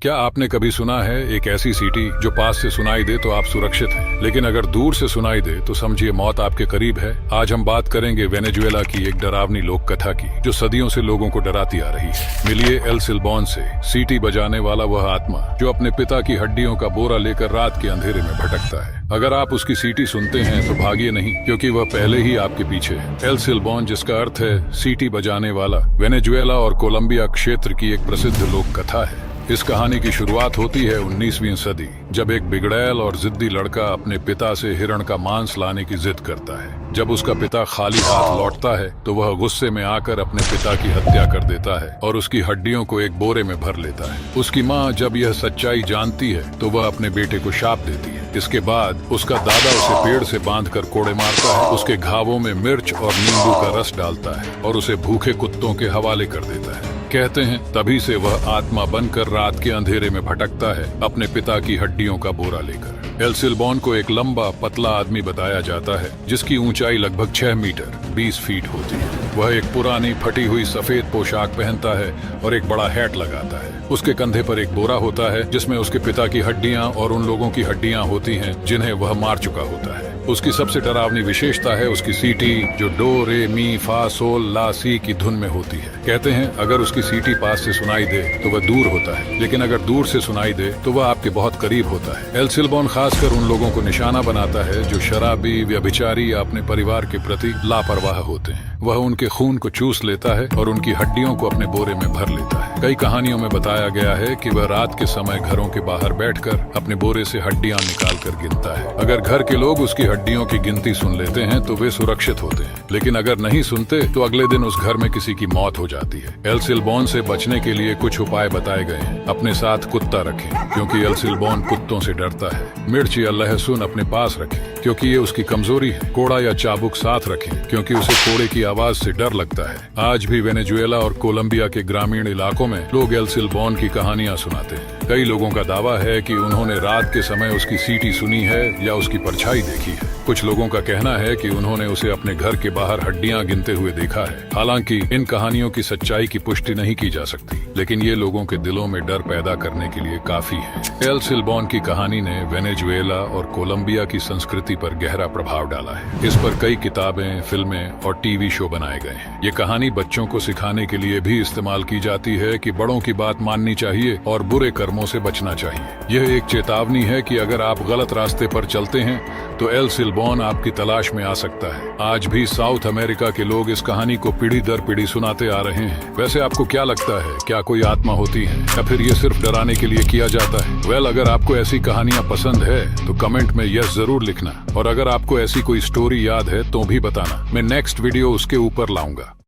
क्या आपने कभी सुना है एक ऐसी सीटी जो पास से सुनाई दे तो आप सुरक्षित हैं, लेकिन अगर दूर से सुनाई दे तो समझिए मौत आपके करीब है। आज हम बात करेंगे वेनेजुएला की एक डरावनी लोक कथा की जो सदियों से लोगों को डराती आ रही है। मिलिए एल सिल्बॉन से, सीटी बजाने वाला वह आत्मा जो अपने पिता की हड्डियों का बोरा लेकर रात के अंधेरे में भटकता है। अगर आप उसकी सीटी सुनते हैं तो भागिए नहीं, क्योंकि वह पहले ही आपके पीछे है। एल सिल्बॉन, जिसका अर्थ है सीटी बजाने वाला, वेनेजुएला और कोलंबिया क्षेत्र की एक प्रसिद्ध लोक कथा है। इस कहानी की शुरुआत होती है 19वीं सदी, जब एक बिगड़ैल और जिद्दी लड़का अपने पिता से हिरण का मांस लाने की जिद करता है। जब उसका पिता खाली हाथ लौटता है तो वह गुस्से में आकर अपने पिता की हत्या कर देता है और उसकी हड्डियों को एक बोरे में भर लेता है। उसकी माँ जब यह सच्चाई जानती है तो वह अपने बेटे को शाप देती है। इसके बाद उसका दादा उसे पेड़ से बांधकर कोड़े मारता है, उसके घावों में मिर्च और नींबू का रस डालता है और उसे भूखे कुत्तों के हवाले कर देता है। कहते हैं तभी से वह आत्मा बनकर रात के अंधेरे में भटकता है, अपने पिता की हड्डियों का बोरा लेकर। एल सिल्बॉन को एक लंबा पतला आदमी बताया जाता है जिसकी ऊंचाई लगभग 6 मीटर 20 फीट होती है। वह एक पुरानी फटी हुई सफेद पोशाक पहनता है और एक बड़ा हैट लगाता है। उसके कंधे पर एक बोरा होता है जिसमें उसके पिता की हड्डियां और उन लोगों की हड्डियां होती हैं जिन्हें वह मार चुका होता है। उसकी सबसे डरावनी विशेषता है उसकी सीटी, जो डो रे मी फा सोल ला सी की धुन में होती है। कहते हैं अगर उसकी सीटी पास से सुनाई दे तो वह दूर होता है, लेकिन अगर दूर से सुनाई दे तो वह आपके बहुत करीब होता है। एल सिल्बॉन खासकर उन लोगों को निशाना बनाता है जो शराबी, व्यभिचारी या अपने परिवार के प्रति लापरवाह होते हैं। वह उनके खून को चूस लेता है और उनकी हड्डियों को अपने बोरे में भर लेता है। कई कहानियों में बताया गया है कि वह रात के समय घरों के बाहर बैठकर अपने बोरे से हड्डियां निकाल कर गिनता है। अगर घर के लोग उसकी हड्डियों की गिनती सुन लेते हैं तो वे सुरक्षित होते हैं, लेकिन अगर नहीं सुनते तो अगले दिन उस घर में किसी की मौत हो जाती है। एल सिल्बॉन से बचने के लिए कुछ उपाय बताए गए हैं। अपने साथ कुत्ता रखें, क्योंकि एल सिल्बॉन कुत्तों से डरता है। मिर्च या लहसुन अपने पास रखें, क्योंकि ये उसकी कमजोरी है। कोड़ा या चाबुक साथ रखें, क्योंकि उसे कोड़े की आवाज से डर लगता है। आज भी वेनेजुएला और कोलंबिया के ग्रामीण इलाकों में लोग एल सिल्बॉन की कहानियां सुनाते हैं। कई लोगों का दावा है कि उन्होंने रात के समय उसकी सीटी सुनी है या उसकी परछाई देखी है। कुछ लोगों का कहना है कि उन्होंने उसे अपने घर के बाहर हड्डियां गिनते हुए देखा है। हालांकि इन कहानियों की सच्चाई की पुष्टि नहीं की जा सकती, लेकिन ये लोगों के दिलों में डर पैदा करने के लिए काफी है। एल सिल्बॉन की कहानी ने वेनेजुएला और कोलंबिया की संस्कृति पर गहरा प्रभाव डाला है। इस पर कई किताबें, फिल्में और टीवी शो बनाए गए हैं। ये कहानी बच्चों को सिखाने के लिए भी इस्तेमाल की जाती है कि बड़ों की बात माननी चाहिए और बुरे कर्मों से बचना चाहिए। यह एक चेतावनी है कि अगर आप गलत रास्ते पर चलते हैं तो एल सिल्बॉन आपकी तलाश में आ सकता है। आज भी साउथ अमेरिका के लोग इस कहानी को पीढ़ी दर पीढ़ी सुनाते आ रहे हैं। वैसे आपको क्या लगता है, क्या कोई आत्मा होती है या फिर ये सिर्फ डराने के लिए किया जाता है? वेल, अगर आपको ऐसी कहानियां पसंद है तो कमेंट में यस जरूर लिखना, और अगर आपको ऐसी कोई स्टोरी याद है तो भी बताना। मैं नेक्स्ट वीडियो उसके ऊपर लाऊंगा।